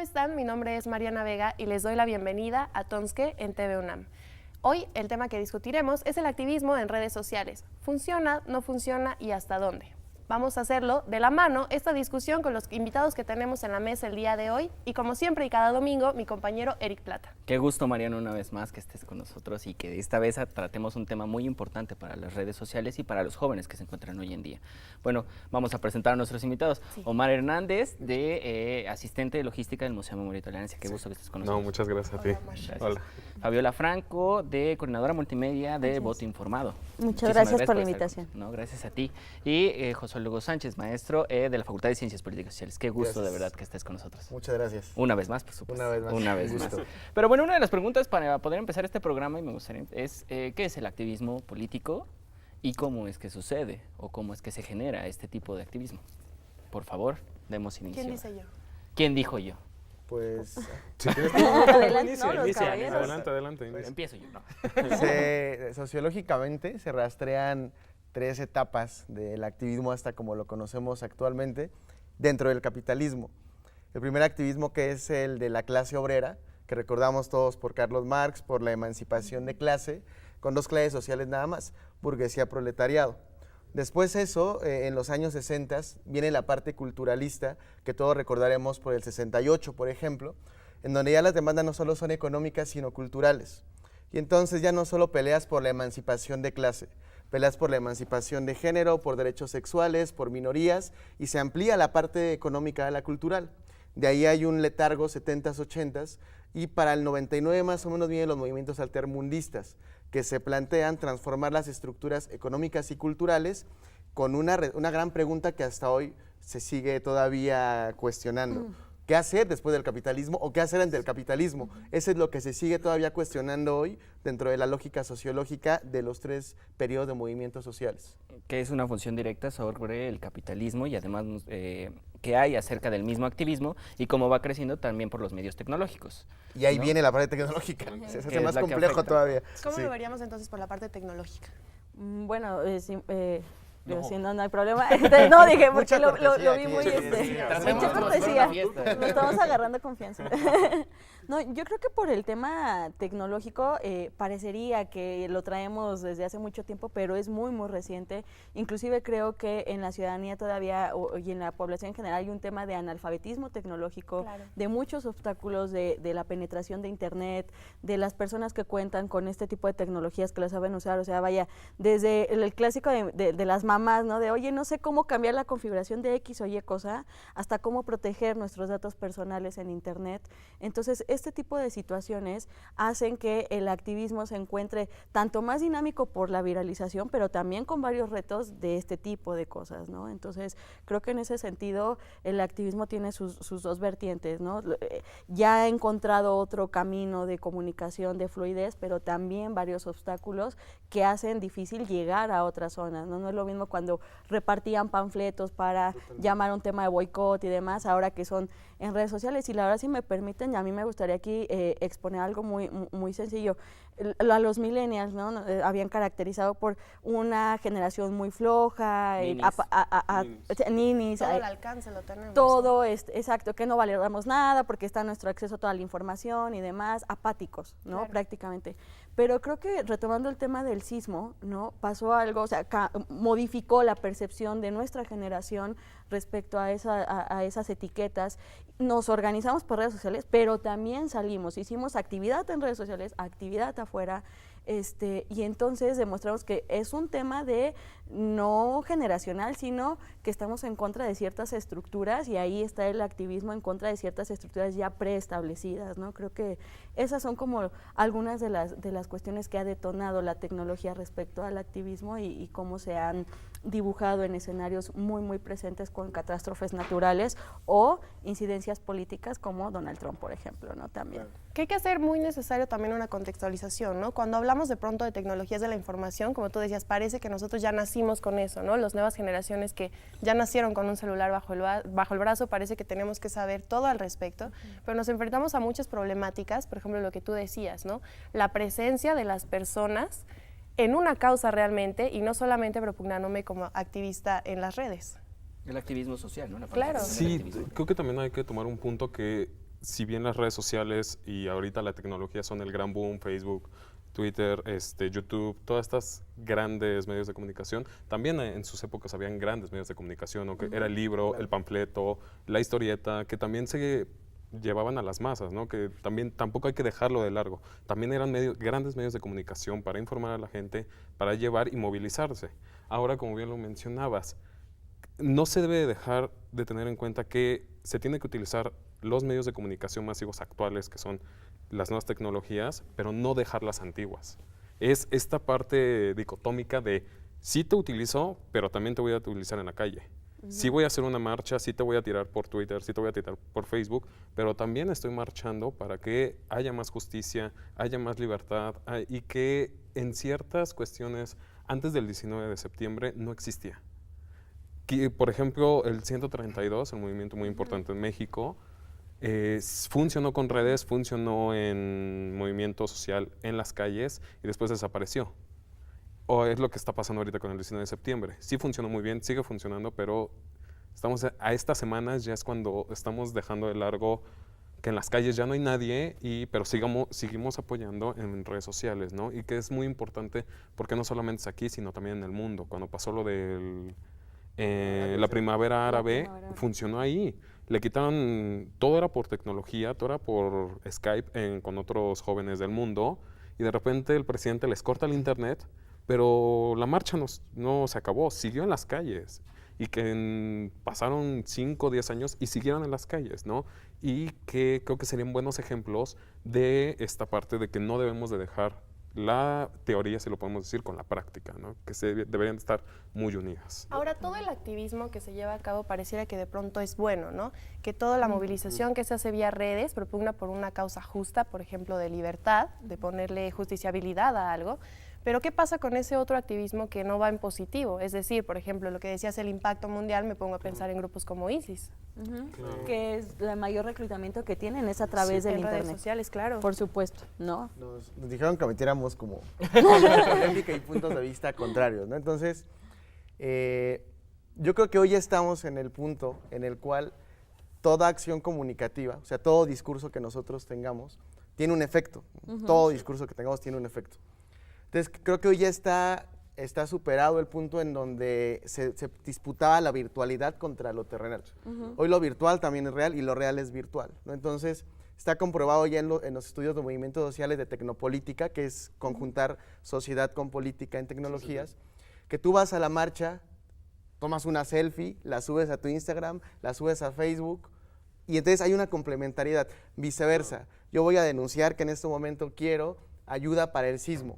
están? Mi nombre es Mariana Vega y les doy la bienvenida a Tonske en TV UNAM. Hoy el tema que discutiremos es el activismo en redes sociales. ¿Funciona, no funciona y hasta dónde? Vamos a hacerlo de la mano esta discusión con los invitados que tenemos en la mesa el día de hoy y como siempre y cada domingo, mi compañero Eric Plata. Qué gusto, Mariano, una vez más que estés con nosotros y que esta vez tratemos un tema muy importante para las redes sociales y para los jóvenes que se encuentran hoy en día. Bueno, vamos a presentar a nuestros invitados. Sí. Omar Hernández, asistente de logística del Museo de Memoria y Tolerancia. Qué gusto que estés con nosotros. No, muchas gracias a ti. Gracias. Hola. Fabiola Franco, coordinadora multimedia de Voto Informado. Muchas gracias por la invitación. Gracias a ti. Y José Lugo Sánchez, maestro de la Facultad de Ciencias Políticas y Sociales. Qué gusto de verdad que estés con nosotros. Muchas gracias. Una vez más, por supuesto. Una vez más. Pero bueno, una de las preguntas para poder empezar este programa y me gustaría es ¿qué es el activismo político y cómo es que sucede o cómo es que se genera este tipo de activismo? Por favor, demos inicio. ¿Quién dice yo? ¿Quién dijo yo? Pues... Adelante. Empiezo yo. No. Sociológicamente se rastrean 3 etapas del activismo hasta como lo conocemos actualmente dentro del capitalismo. El primer activismo, que es el de la clase obrera, que recordamos todos por Carlos Marx, por la emancipación de clase, con 2 clases sociales nada más, burguesía, proletariado. Después eso, en los años 60, viene la parte culturalista, que todos recordaremos por el 68, por ejemplo, en donde ya las demandas no solo son económicas, sino culturales. Y entonces ya no solo peleas por la emancipación de clase, peleas por la emancipación de género, por derechos sexuales, por minorías, y se amplía la parte económica de la cultural. De ahí hay un letargo 70s, 80s, y para el 99 más o menos vienen los movimientos altermundistas, que se plantean transformar las estructuras económicas y culturales con una gran pregunta que hasta hoy se sigue todavía cuestionando. ¿Qué hacer después del capitalismo o qué hacer ante el capitalismo? Eso es lo que se sigue todavía cuestionando hoy dentro de la lógica sociológica de los 3 periodos de movimientos sociales. Que es una función directa sobre el capitalismo y además que hay acerca del mismo activismo y cómo va creciendo también por los medios tecnológicos. Y ahí viene la parte tecnológica, se hace más complejo todavía. ¿Cómo lo veríamos entonces por la parte tecnológica? Bueno, pero si no hay problema. No, dije, porque lo vi muy... Mucha cortesía. Nos estamos agarrando confianza. No, yo creo que por el tema tecnológico parecería que lo traemos desde hace mucho tiempo, pero es muy, muy reciente. Inclusive creo que en la ciudadanía todavía y en la población en general hay un tema de analfabetismo tecnológico, claro, de muchos obstáculos de la penetración de Internet, de las personas que cuentan con este tipo de tecnologías que las saben usar. O sea, vaya, desde el clásico de las mamás, ¿no? De, oye, no sé cómo cambiar la configuración de X o Y cosa, hasta cómo proteger nuestros datos personales en Internet. Entonces, este tipo de situaciones hacen que el activismo se encuentre tanto más dinámico por la viralización, pero también con varios retos de este tipo de cosas, ¿no? Entonces, creo que en ese sentido el activismo tiene sus 2 vertientes, ¿no? Ya ha encontrado otro camino de comunicación, de fluidez, pero también varios obstáculos que hacen difícil llegar a otras zonas, ¿no? No es lo mismo cuando repartían panfletos para llamar a un tema de boicot y demás, ahora que son en redes sociales. Y la verdad, si me permiten, a mí me gustaría aquí exponer algo muy sencillo. A los millennials, ¿no? Habían caracterizado por una generación muy floja, ninis. Todo el alcance lo tenemos. Todo, exacto, que no valoramos nada porque está nuestro acceso a toda la información y demás, apáticos, ¿no? Claro. Prácticamente. Pero creo que retomando el tema del sismo, ¿no? Pasó algo, o sea, modificó la percepción de nuestra generación respecto a esas etiquetas. Nos organizamos por redes sociales, pero también salimos, hicimos actividad en redes sociales, actividad afuera, y entonces demostramos que es un tema de no generacional, sino que estamos en contra de ciertas estructuras y ahí está el activismo en contra de ciertas estructuras ya preestablecidas, ¿no? Creo que esas son como algunas de las cuestiones que ha detonado la tecnología respecto al activismo y cómo se han dibujado en escenarios muy, muy presentes con catástrofes naturales o incidencias políticas como Donald Trump, por ejemplo, ¿no? También. Que hay que hacer muy necesario también una contextualización, ¿no? Cuando hablamos de pronto de tecnologías de la información, como tú decías, parece que nosotros ya nacimos con eso, ¿no? Las nuevas generaciones que ya nacieron con un celular bajo el brazo, parece que tenemos que saber todo al respecto, pero nos enfrentamos a muchas problemáticas, por ejemplo, lo que tú decías, ¿no? La presencia de las personas en una causa realmente y no solamente propugnándome como activista en las redes. El activismo social, ¿no? Claro. Sí, creo que también hay que tomar un punto que si bien las redes sociales y ahorita la tecnología son el gran boom, Facebook, Twitter, YouTube, todas estas grandes medios de comunicación, también en sus épocas habían grandes medios de comunicación, ¿no? Que era el libro, el panfleto, la historieta, que también se llevaban a las masas, ¿no? Que también tampoco hay que dejarlo de largo. También eran grandes medios de comunicación para informar a la gente, para llevar y movilizarse. Ahora, como bien lo mencionabas, no se debe dejar de tener en cuenta que se tiene que utilizar los medios de comunicación masivos actuales, que son las nuevas tecnologías, pero no dejar las antiguas. Es esta parte dicotómica de sí te utilizo, pero también te voy a utilizar en la calle. Sí voy a hacer una marcha, sí te voy a tirar por Twitter, sí te voy a tirar por Facebook, pero también estoy marchando para que haya más justicia, haya más libertad y que en ciertas cuestiones antes del 19 de septiembre no existía. Por ejemplo, el 132, el movimiento muy importante en México, funcionó con redes, funcionó en movimiento social en las calles y después desapareció. O es lo que está pasando ahorita con el 19 de septiembre. Sí funcionó muy bien, sigue funcionando, pero estamos a estas semanas ya es cuando estamos dejando de largo que en las calles ya no hay nadie, pero seguimos apoyando en redes sociales, ¿no? Y que es muy importante porque no solamente es aquí, sino también en el mundo. Cuando pasó lo de la primavera árabe, funcionó ahí. Le quitaron, todo era por tecnología, todo era por Skype con otros jóvenes del mundo, y de repente el presidente les corta el internet, pero la marcha no se acabó, siguió en las calles, y que pasaron 5 o 10 años y siguieron en las calles, ¿no? Y que creo que serían buenos ejemplos de esta parte de que no debemos de dejar la teoría, si lo podemos decir, con la práctica, ¿no? Que deberían estar muy unidas. Ahora, todo el activismo que se lleva a cabo pareciera que de pronto es bueno, ¿no? Que toda la movilización que se hace vía redes propugna por una causa justa, por ejemplo, de libertad, de ponerle justiciabilidad a algo. Pero ¿qué pasa con ese otro activismo que no va en positivo? Es decir, por ejemplo, lo que decías, el impacto mundial, me pongo a pensar en grupos como ISIS. Que es el mayor reclutamiento que tienen es a través del internet. Redes sociales, claro. Por supuesto, ¿no? Nos dijeron que metiéramos como polémica y puntos de vista contrarios, ¿no? Entonces, yo creo que hoy ya estamos en el punto en el cual toda acción comunicativa, o sea, todo discurso que nosotros tengamos, tiene un efecto. Todo discurso que tengamos tiene un efecto. Entonces, creo que hoy ya está superado el punto en donde se disputaba la virtualidad contra lo terrenal. Hoy lo virtual también es real y lo real es virtual, ¿no? Entonces, está comprobado ya en los estudios de movimientos sociales de tecnopolítica, que es conjuntar sociedad con política en tecnologías, que tú vas a la marcha, tomas una selfie, la subes a tu Instagram, la subes a Facebook, y entonces hay una complementariedad. Viceversa, yo voy a denunciar que en este momento quiero ayuda para el sismo,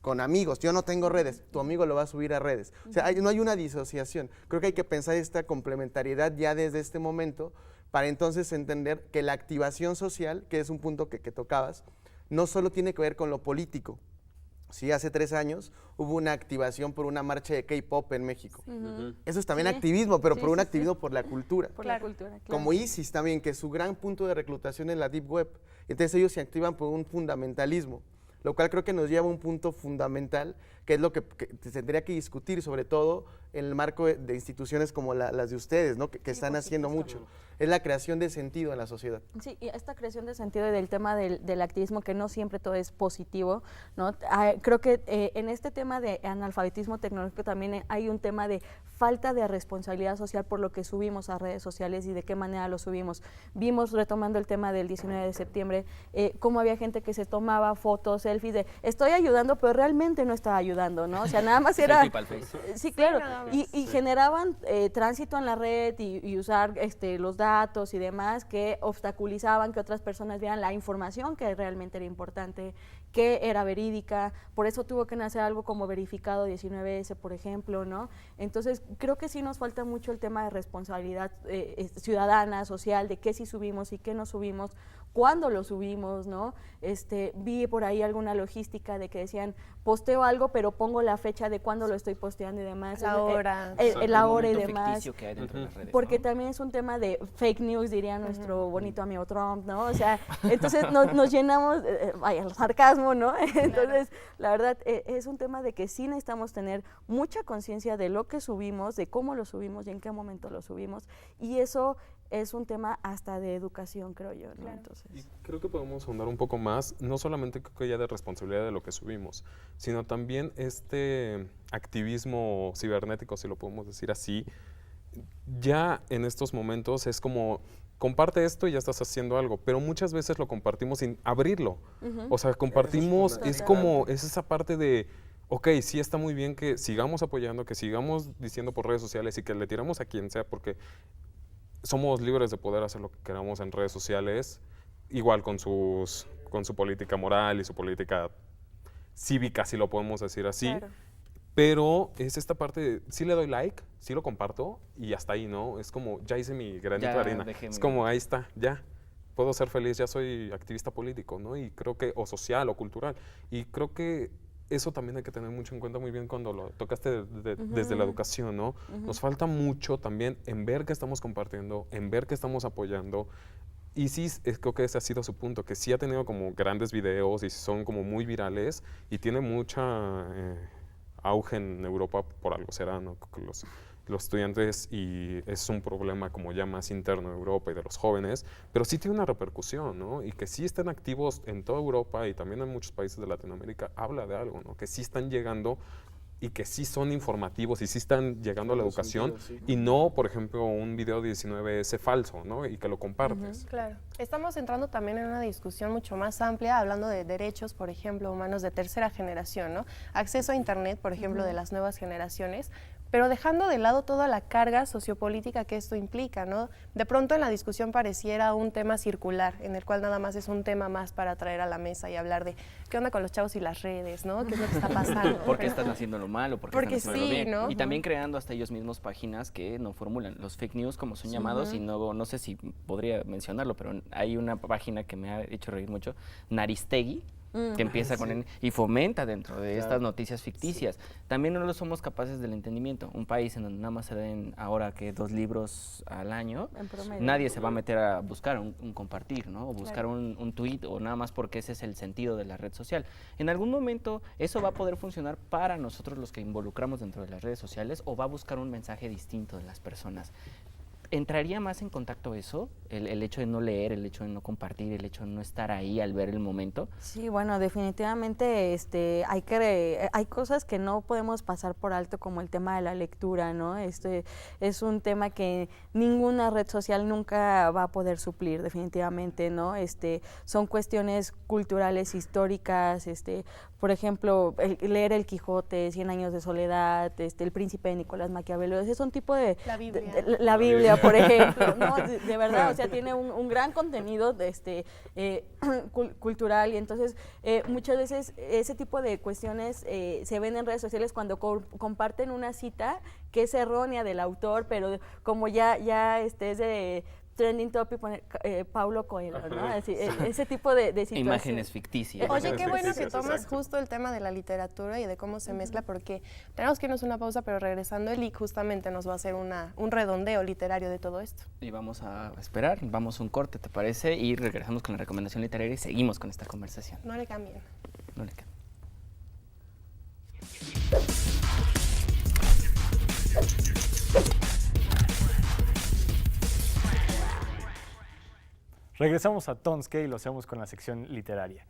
con amigos, yo no tengo redes, tu amigo lo va a subir a redes. O sea, no hay una disociación. Creo que hay que pensar esta complementariedad ya desde este momento para entonces entender que la activación social, que es un punto que tocabas, no solo tiene que ver con lo político. Sí, hace 3 años hubo una activación por una marcha de K-pop en México. Eso es también activismo, pero por un activismo por la cultura. Por la cultura, claro. Como ISIS también, que su gran punto de reclutación es la Deep Web. Entonces ellos se activan por un fundamentalismo, lo cual creo que nos lleva a un punto fundamental, que es lo que se tendría que discutir, sobre todo en el marco de instituciones como las de ustedes, ¿no? que están haciendo mucho. Es la creación de sentido en la sociedad. Sí, y esta creación de sentido y del tema del activismo, que no siempre todo es positivo, ¿no? Creo que en este tema de analfabetismo tecnológico también hay un tema de falta de responsabilidad social por lo que subimos a redes sociales y de qué manera lo subimos. Vimos, retomando el tema del 19 de septiembre, cómo había gente que se tomaba fotos, selfies de estoy ayudando, pero realmente no estaba ayudando, ¿no? O sea, nada más era... Sí, claro. Y generaban tránsito en la red y usar los datos y demás que obstaculizaban que otras personas vieran la información que realmente era importante, que era verídica. Por eso tuvo que nacer algo como verificado 19S, por ejemplo, ¿no? Entonces, creo que sí nos falta mucho el tema de responsabilidad ciudadana, social, de qué sí subimos y qué no subimos, cuándo lo subimos, ¿no? Vi por ahí alguna logística de que decían, posteo algo, pero pongo la fecha de cuándo lo estoy posteando y demás. La hora. La hora y demás. Que hay dentro de las redes, porque ¿no? también es un tema de fake news, diría nuestro bonito amigo Trump, ¿no? O sea, entonces nos llenamos, vaya, el sarcasmo, ¿no? Entonces, la verdad, es un tema de que sí necesitamos tener mucha conciencia de lo que subimos, de cómo lo subimos y en qué momento lo subimos, y eso es un tema hasta de educación, creo yo, ¿no? Claro. Entonces, Y creo que podemos ahondar un poco más, no solamente creo que ya de responsabilidad de lo que subimos, sino también este activismo cibernético, si lo podemos decir así, ya en estos momentos es como, comparte esto y ya estás haciendo algo, pero muchas veces lo compartimos sin abrirlo. O sea, compartimos, es como, es esa parte de, ok, sí está muy bien que sigamos apoyando, que sigamos diciendo por redes sociales y que le tiramos a quien sea, porque somos libres de poder hacer lo que queramos en redes sociales, igual con su política moral y su política cívica, si lo podemos decir así. Claro. Pero es esta parte de, sí le doy like, sí lo comparto y hasta ahí, ¿no? Es como, ya hice mi granito de arena. Es como, ahí está, ya. Puedo ser feliz, ya soy activista político, ¿no? Y creo que, o social o cultural. Y creo que eso también hay que tener mucho en cuenta muy bien cuando lo tocaste desde la educación, ¿no? Nos falta mucho también en ver qué estamos compartiendo, en ver qué estamos apoyando. Y sí, creo que ese ha sido su punto, que sí ha tenido como grandes videos y son como muy virales y tiene mucha auge en Europa, por algo será, ¿no? Los estudiantes, y es un problema como ya más interno de Europa y de los jóvenes, pero sí tiene una repercusión, ¿no? Y que sí estén activos en toda Europa y también en muchos países de Latinoamérica, habla de algo, ¿no? Que sí están llegando y que sí son informativos y sí están llegando a la educación y no, por ejemplo, un video de 19S falso, ¿no? Y que lo compartes. Claro. Estamos entrando también en una discusión mucho más amplia, hablando de derechos, por ejemplo, humanos de tercera generación, ¿no? Acceso a Internet, por ejemplo, de las nuevas generaciones, pero dejando de lado toda la carga sociopolítica que esto implica, ¿no? De pronto en la discusión pareciera un tema circular, en el cual nada más es un tema más para traer a la mesa y hablar de qué onda con los chavos y las redes, ¿no? ¿Qué es lo que está pasando? ¿Por qué están haciendo lo malo? ¿Por qué Porque están haciendo lo sí, bien? ¿no? Y también creando hasta ellos mismos páginas que no formulan los fake news, como son llamados, y no sé si podría mencionarlo, pero hay una página que me ha hecho reír mucho, Naristegui, que empieza con y fomenta dentro de estas noticias ficticias. También no lo somos capaces del entendimiento. Un país en donde nada más se den ahora que 2 libros al año, nadie se va a meter a buscar un compartir, ¿no? O buscar un tweet, o nada más porque ese es el sentido de la red social. En algún momento eso va a poder funcionar para nosotros los que involucramos dentro de las redes sociales, o va a buscar un mensaje distinto de las personas. ¿Entraría más en contacto eso? El hecho de no leer, el hecho de no compartir, el hecho de no estar ahí al ver el momento. Sí, bueno, definitivamente hay cosas que no podemos pasar por alto, como el tema de la lectura, ¿no? Es un tema que ninguna red social nunca va a poder suplir, definitivamente, ¿no? Son cuestiones culturales, históricas, por ejemplo, leer El Quijote, 100 años de soledad, El Príncipe de Nicolás Maquiavelo, ese es un tipo de... La Biblia. La Biblia, por ejemplo, ¿no? De verdad, o sea, tiene un gran contenido cultural, y entonces muchas veces ese tipo de cuestiones se ven en redes sociales cuando comparten una cita que es errónea del autor, pero como ya es de trending topic, poner Paulo Coelho, ¿no? Así, ese tipo de situaciones. Imágenes ficticias. Oye, qué bueno que ficticias, tomas exacto. justo el tema de la literatura y de cómo se mezcla, porque tenemos que irnos a una pausa, pero regresando, Eli justamente nos va a hacer un redondeo literario de todo esto. Y vamos a esperar, vamos a un corte, ¿te parece? Y regresamos con la recomendación literaria y seguimos con esta conversación. No le cambien. No le cambien. Regresamos a Tonske y lo hacemos con la sección literaria.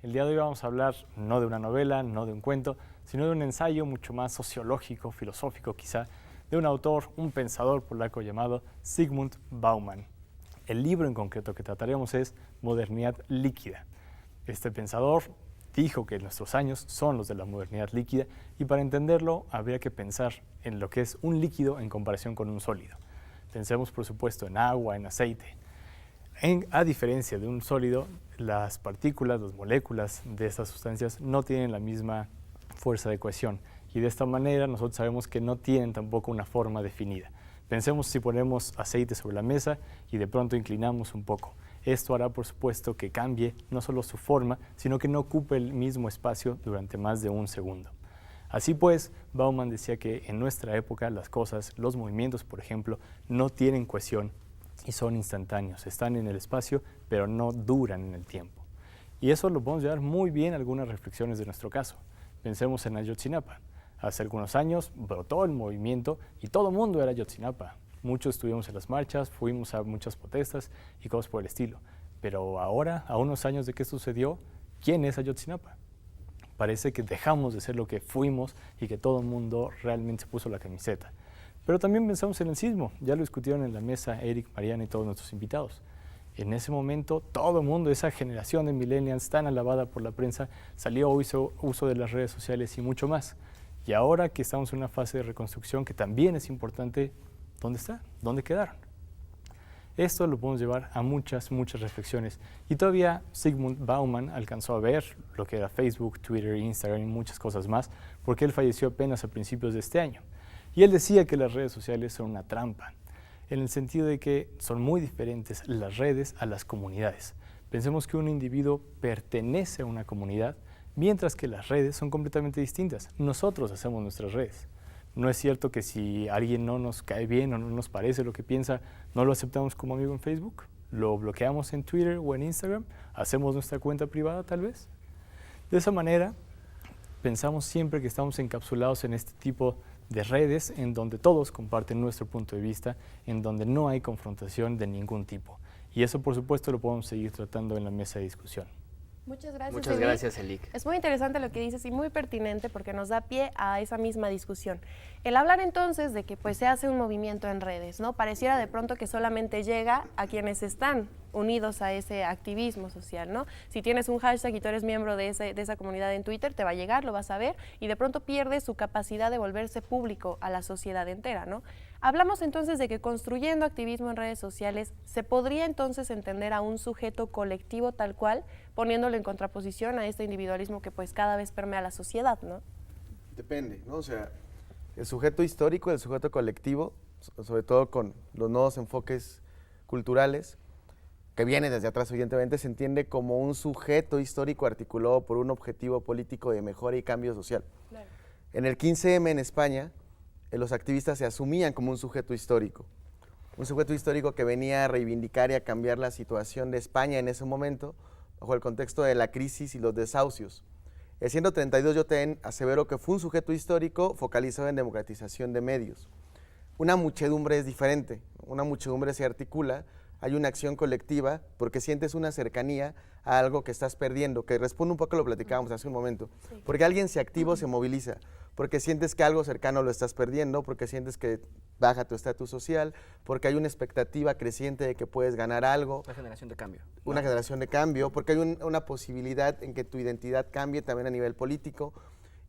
El día de hoy vamos a hablar no de una novela, no de un cuento, sino de un ensayo mucho más sociológico, filosófico quizá, de un autor, un pensador polaco llamado Zygmunt Bauman. El libro en concreto que trataremos es Modernidad líquida. Este pensador dijo que nuestros años son los de la modernidad líquida, y para entenderlo habría que pensar en lo que es un líquido en comparación con un sólido. Pensemos, por supuesto, en agua, en aceite. A diferencia de un sólido, las partículas, las moléculas de estas sustancias no tienen la misma fuerza de cohesión, y de esta manera nosotros sabemos que no tienen tampoco una forma definida. Pensemos si ponemos aceite sobre la mesa y de pronto inclinamos un poco. Esto hará, por supuesto, que cambie no solo su forma, sino que no ocupe el mismo espacio durante más de un segundo. Así pues, Bauman decía que en nuestra época las cosas, los movimientos, por ejemplo, no tienen cohesión y son instantáneos, están en el espacio, pero no duran en el tiempo. Y eso lo podemos llevar muy bien a algunas reflexiones de nuestro caso. Pensemos en Ayotzinapa. Hace algunos años brotó el movimiento y todo el mundo era Ayotzinapa. Muchos estuvimos en las marchas, fuimos a muchas protestas y cosas por el estilo. Pero ahora, a unos años de que esto sucedió, ¿quién es Ayotzinapa? Parece que dejamos de ser lo que fuimos y que todo el mundo realmente se puso la camiseta. Pero también pensamos en el sismo, ya lo discutieron en la mesa Eric, Mariana y todos nuestros invitados. En ese momento, todo el mundo, esa generación de millennials tan alabada por la prensa, salió, hizo uso de las redes sociales y mucho más. Y ahora que estamos en una fase de reconstrucción que también es importante, ¿dónde está? ¿Dónde quedaron? Esto lo podemos llevar a muchas reflexiones. Y todavía Zygmunt Bauman alcanzó a ver lo que era Facebook, Twitter, Instagram y muchas cosas más, porque él falleció apenas a principios de este año. Y él decía que las redes sociales son una trampa, en el sentido de que son muy diferentes las redes a las comunidades. Pensemos que un individuo pertenece a una comunidad, mientras que las redes son completamente distintas. Nosotros hacemos nuestras redes. No es cierto que si alguien no nos cae bien o no nos parece lo que piensa, no lo aceptamos como amigo en Facebook, lo bloqueamos en Twitter o en Instagram, hacemos nuestra cuenta privada tal vez. De esa manera, pensamos siempre que estamos encapsulados en este tipo de redes en donde todos comparten nuestro punto de vista, en donde no hay confrontación de ningún tipo. Y eso, por supuesto, lo podemos seguir tratando en la mesa de discusión. Muchas gracias, Muchas Elic. gracias, Elic. Es muy interesante lo que dices y muy pertinente porque nos da pie a esa misma discusión. El hablar entonces de que pues se hace un movimiento en redes, ¿no? Pareciera de pronto que solamente llega a quienes están unidos a ese activismo social, ¿no? Si tienes un hashtag y tú eres miembro de esa comunidad en Twitter, te va a llegar, lo vas a ver y de pronto pierde su capacidad de volverse público a la sociedad entera, ¿no? Hablamos entonces de que construyendo activismo en redes sociales se podría entonces entender a un sujeto colectivo tal cual, poniéndolo en contraposición a este individualismo que pues cada vez permea la sociedad, ¿no? Depende, ¿no? O sea, el sujeto histórico, el sujeto colectivo, sobre todo con los nuevos enfoques culturales, que viene desde atrás evidentemente, se entiende como un sujeto histórico articulado por un objetivo político de mejora y cambio social. Claro. En el 15M en España, los activistas se asumían como un sujeto histórico que venía a reivindicar y a cambiar la situación de España en ese momento, bajo el contexto de la crisis y los desahucios. El 132 yo también asevero que fue un sujeto histórico focalizado en democratización de medios. Una muchedumbre es diferente, una muchedumbre se articula, hay una acción colectiva porque sientes una cercanía a algo que estás perdiendo, que responde un poco a lo que platicábamos hace un momento, sí. Porque alguien se activa o se moviliza, porque sientes que algo cercano lo estás perdiendo, porque sientes que baja tu estatus social, porque hay una expectativa creciente de que puedes ganar algo. Una generación de cambio. Una generación de cambio, porque hay una posibilidad en que tu identidad cambie también a nivel político,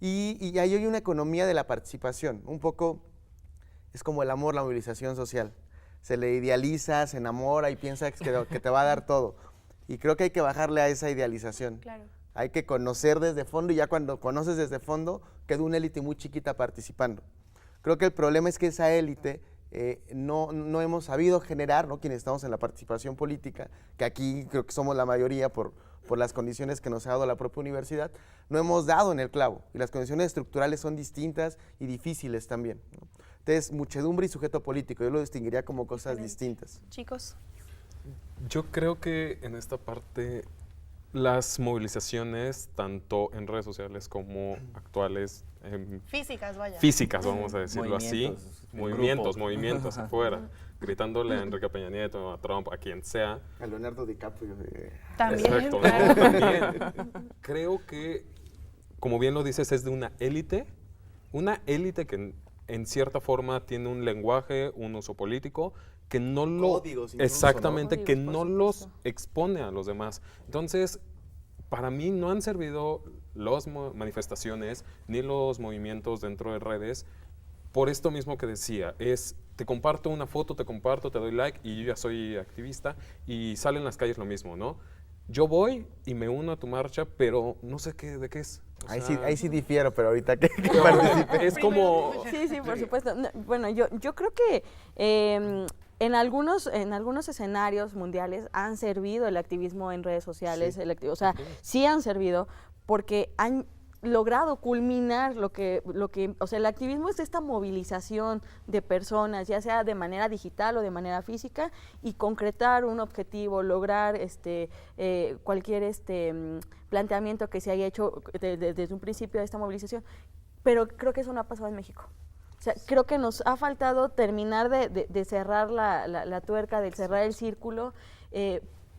y ahí hay una economía de la participación, un poco es como el amor, la movilización social. Se le idealiza, se enamora y piensa que te va a dar todo. Y creo que hay que bajarle a esa idealización. Claro. Hay que conocer desde fondo y ya cuando conoces desde fondo queda una élite muy chiquita participando. Creo que el problema es que esa élite no hemos sabido generar, ¿no? Quienes estamos en la participación política, que aquí creo que somos la mayoría por las condiciones que nos ha dado la propia universidad, no hemos dado en el clavo. Y las condiciones estructurales son distintas y difíciles también, ¿no? Entonces, muchedumbre y sujeto político, yo lo distinguiría como cosas distintas. Chicos. Yo creo que en esta parte las movilizaciones, tanto en redes sociales como actuales, físicas, vaya. Físicas, vamos a decirlo así. Movimientos Movimientos afuera. Gritándole a Enrique Peña Nieto, a Trump, a quien sea. A Leonardo DiCaprio. También. Exacto, ¿no? También. Creo que, como bien lo dices, es de una élite que en cierta forma tiene un lenguaje, un uso político, que no Códigos lo... Exactamente, ¿no? Que no los expone a los demás. Entonces, para mí no han servido las manifestaciones ni los movimientos dentro de redes por esto mismo que decía, te comparto una foto, te doy like y yo ya soy activista y sale en las calles lo mismo, ¿no? Yo voy y me uno a tu marcha, pero no sé de qué es. Ahí sí difiero, pero ahorita que participe. Es como... Sí, por supuesto. No, bueno, yo creo que en algunos escenarios mundiales han servido el activismo en redes sociales, sí. Sí han servido porque han logrado culminar lo que, o sea, el activismo es esta movilización de personas, ya sea de manera digital o de manera física, y concretar un objetivo, lograr cualquier planteamiento que se haya hecho desde un principio de esta movilización. Pero creo que eso no ha pasado en México. O sea, creo que nos ha faltado terminar de cerrar la tuerca, de cerrar el círculo,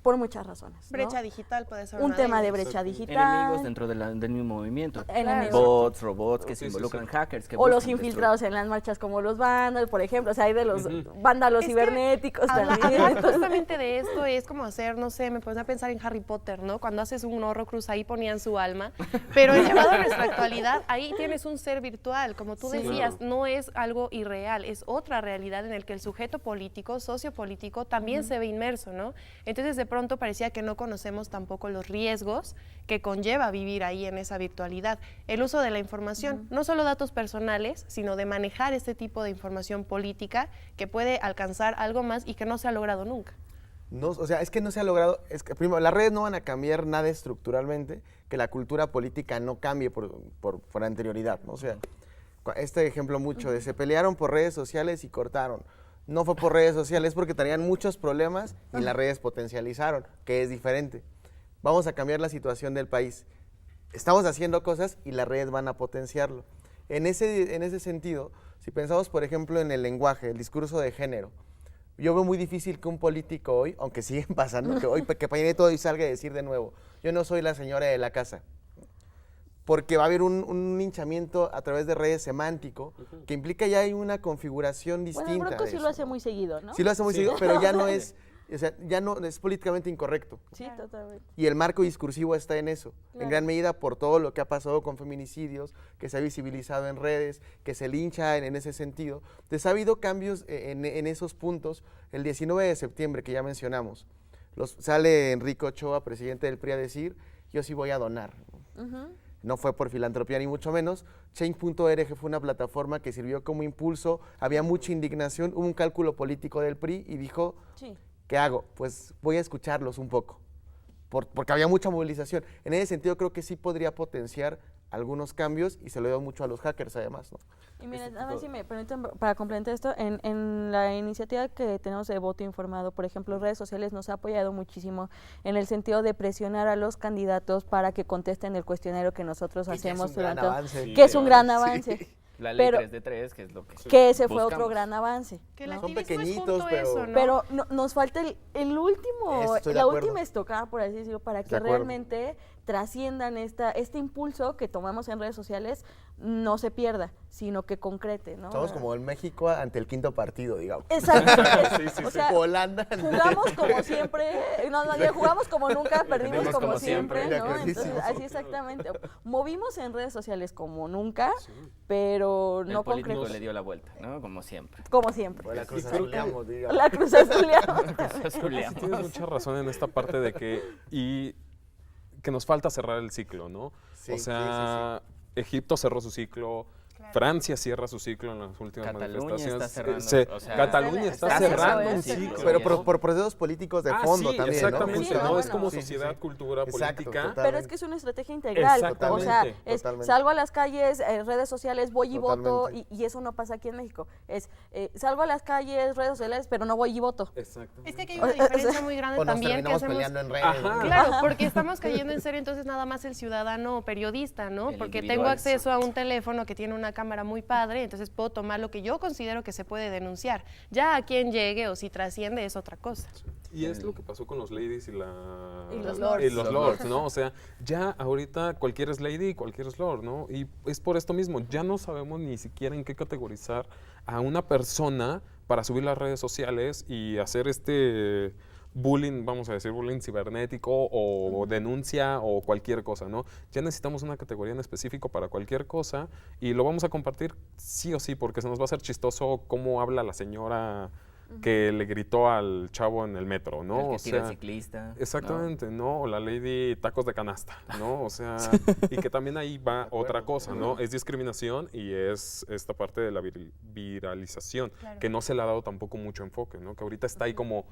por muchas razones, ¿no? Brecha digital puede ser Un una tema de ellas. brecha digital. Enemigos dentro del mismo movimiento. Enemigos. Bots, robots que se Sí, sí, involucran, sí. hackers que O los buscan infiltrados en las marchas como los vándalos, por ejemplo. O sea, hay de los vándalos Es que cibernéticos Hablar también. justamente de esto es como hacer, no sé, me pones a pensar en Harry Potter, ¿no? Cuando haces un Horrocrux, ahí ponían su alma, pero llevado a nuestra actualidad, ahí tienes un ser virtual, como tú decías, no es algo irreal, es otra realidad en el que el sujeto político, sociopolítico, también se ve inmerso, ¿no? Entonces, de pronto parecía que no conocemos tampoco los riesgos que conlleva vivir ahí en esa virtualidad. El uso de la información, no solo datos personales, sino de manejar este tipo de información política que puede alcanzar algo más y que no se ha logrado nunca. No, o sea, es que no se ha logrado, es que primero, las redes no van a cambiar nada estructuralmente, que la cultura política no cambie por anterioridad, ¿no? O sea, este ejemplo mucho de se pelearon por redes sociales y cortaron. No fue por redes sociales, porque tenían muchos problemas y las redes potencializaron, que es diferente. Vamos a cambiar la situación del país. Estamos haciendo cosas y las redes van a potenciarlo. En ese sentido, si pensamos, por ejemplo, en el lenguaje, el discurso de género, yo veo muy difícil que un político hoy, aunque siguen pasando, que hoy que peine todo y salga a decir de nuevo, yo no soy la señora de la casa. Porque va a haber un linchamiento a través de redes semántico, que implica ya hay una configuración distinta. Bueno, el Bronco sí de lo eso, hace muy seguido, ¿no? Sí lo hace muy seguido, pero ya no es, o sea, ya no es políticamente incorrecto. Sí, totalmente. Y el marco discursivo está en eso, Claro. en gran medida por todo lo que ha pasado con feminicidios, que se ha visibilizado en redes, que se lincha en ese sentido. Entonces ha habido cambios en esos puntos. El 19 de septiembre, que ya mencionamos, sale Enrique Ochoa, presidente del PRI, a decir, yo sí voy a donar. No fue por filantropía ni mucho menos. Change.org fue una plataforma que sirvió como impulso, había mucha indignación, hubo un cálculo político del PRI y dijo, Sí. ¿qué hago? Pues voy a escucharlos un poco, porque había mucha movilización. En ese sentido creo que sí podría potenciar algunos cambios y se lo debo mucho a los hackers además, ¿no? Y miren, nada más si me permiten, para complementar esto, en la iniciativa que tenemos de voto informado, por ejemplo, redes sociales nos ha apoyado muchísimo en el sentido de presionar a los candidatos para que contesten el cuestionario que nosotros hacemos durante... Que es un gran avance. La ley Pero- 3 de 3, que es lo Que ese fue otro buscamos. gran avance. Que el ¿no? Son activismo es pequeñitos, justo pero- eso, ¿no? Pero nos falta el último, Estoy de la acuerdo. última estocada, por así decirlo, para que De acuerdo. realmente trasciendan este impulso que tomamos en redes sociales, no se pierda, sino que concrete, ¿no? Somos como el México ante el quinto partido, digamos. Exacto. Sí, O sea, Holanda. jugamos como siempre, jugamos como nunca, perdimos Perdimos como como siempre, siempre. ¿no? De acuerdo. Entonces, así exactamente. Movimos en redes sociales como nunca, pero El no político concreto. le dio la vuelta, ¿no? Como siempre. Como siempre. O la Cruz Azuleamos, digamos. La cruz azuleamos. Azuleamos. Tienes mucha razón en esta parte de que nos falta cerrar el ciclo, ¿no? Sí, o sea, Egipto cerró su ciclo, Francia cierra su ciclo en las últimas Cataluña manifestaciones. está cerrando, Sí, o sea, Cataluña está cerrando un sí. ciclo. Pero por procesos políticos de fondo sí, también, exactamente, ¿no? Sí, ¿no? no, Es como Sí, sí, sociedad, sí. cultura, Exacto, política. total. Pero es que es una estrategia integral. O sea, Exactamente, totalmente. salgo a las calles, redes sociales, voy y voto, Totalmente. y eso no pasa aquí en México. Salgo a las calles, redes sociales, pero no voy y voto. Exacto. Es que aquí hay una diferencia muy grande O nos también que terminamos hacemos. peleando en redes. Ajá. ¿no? Claro, porque estamos cayendo en serio entonces nada más el ciudadano periodista, ¿no? El Porque individual, tengo acceso a un teléfono que tiene una cámara muy padre, entonces puedo tomar lo que yo considero que se puede denunciar. Ya a quien llegue o si trasciende es otra cosa. Y es lo que pasó con los ladies y los lords. y los lords, ¿no? O sea, ya ahorita cualquier es lady y cualquier es lord, ¿no? Y es por esto mismo, ya no sabemos ni siquiera en qué categorizar a una persona para subir las redes sociales y hacer bullying, vamos a decir, bullying cibernético o denuncia o cualquier cosa, ¿no? Ya necesitamos una categoría en específico para cualquier cosa y lo vamos a compartir sí o sí, porque se nos va a hacer chistoso cómo habla la señora que le gritó al chavo en el metro, ¿no? El que O tira al sea, ciclista. exactamente, ¿no? O la lady tacos de canasta, ¿no? O sea, y que también ahí va otra cosa, ¿no? Es discriminación y es esta parte de la viralización, Claro. que no se le ha dado tampoco mucho enfoque, ¿no? Que ahorita está ahí como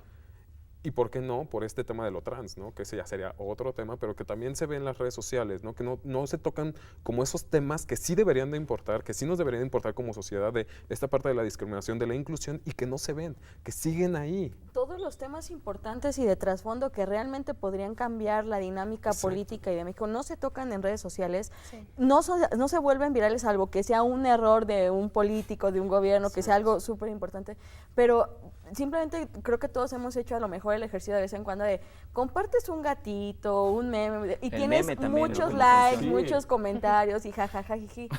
Y por qué no, por este tema de lo trans, ¿no? Que ese ya sería otro tema, pero que también se ve en las redes sociales, ¿no? Que no se tocan como esos temas que sí deberían de importar, que sí nos deberían de importar como sociedad, de esta parte de la discriminación, de la inclusión, y que no se ven, que siguen ahí. Todos los temas importantes y de trasfondo que realmente podrían cambiar la dinámica política y de México no se tocan en redes sociales, no se vuelven virales, salvo que sea un error de un político, de un gobierno, que sea algo súper importante, pero simplemente creo que todos hemos hecho a lo mejor el ejercicio de vez en cuando de compartes un gatito, un meme, y tienes muchos likes, muchos comentarios y jajaja, jiji.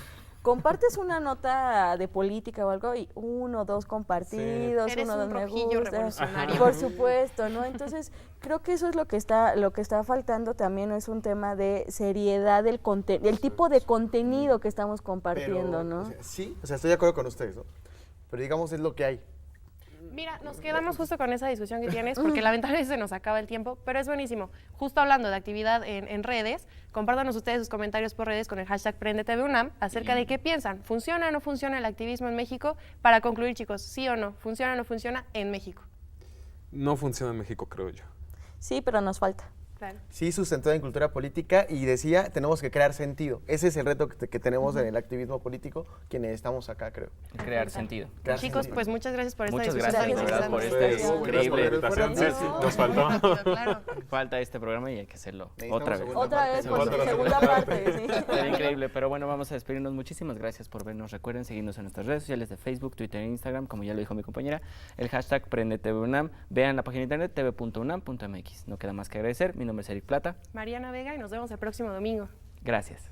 Compartes una nota de política o algo y 1 o 2 compartidos, 1 o 2 me gusta. Por supuesto, ¿no? Entonces, creo que eso es lo que está faltando también, no es un tema de seriedad del tipo de contenido que estamos compartiendo, pero, ¿no? O sea, sí, o sea, estoy de acuerdo con ustedes, ¿no? Pero digamos es lo que hay. Mira, nos quedamos justo con esa discusión que tienes, porque lamentablemente se nos acaba el tiempo, pero es buenísimo. Justo hablando de actividad en redes, compártanos ustedes sus comentarios por redes con el hashtag PrendeTVUNAM acerca de qué piensan. ¿Funciona o no funciona el activismo en México? Para concluir, chicos, ¿sí o no? ¿Funciona o no funciona en México? No funciona en México, creo yo. Sí, pero nos falta. Claro. Sí, sustentada en cultura política y decía, tenemos que crear sentido. Ese es el reto que tenemos en el activismo político, quienes estamos acá, creo. Crear sentido. Chicos, pues muchas gracias por esta Muchas discusión. gracias, tan por interesante. este increíble. Invitación. Sí, nos faltó. Claro. Falta este programa y hay que hacerlo Necesitamos otra vez. segunda Otra vez, por Segunda segunda parte, sí. Está increíble, pero bueno, vamos a despedirnos. Muchísimas gracias por vernos. Recuerden seguirnos en nuestras redes sociales de Facebook, Twitter e Instagram, como ya lo dijo mi compañera, el hashtag PrendeTVUNAM. Vean la página de internet tv.unam.mx. No queda más que agradecer. Mi nombre es Eric Plata. Mariana Vega y nos vemos el próximo domingo. Gracias.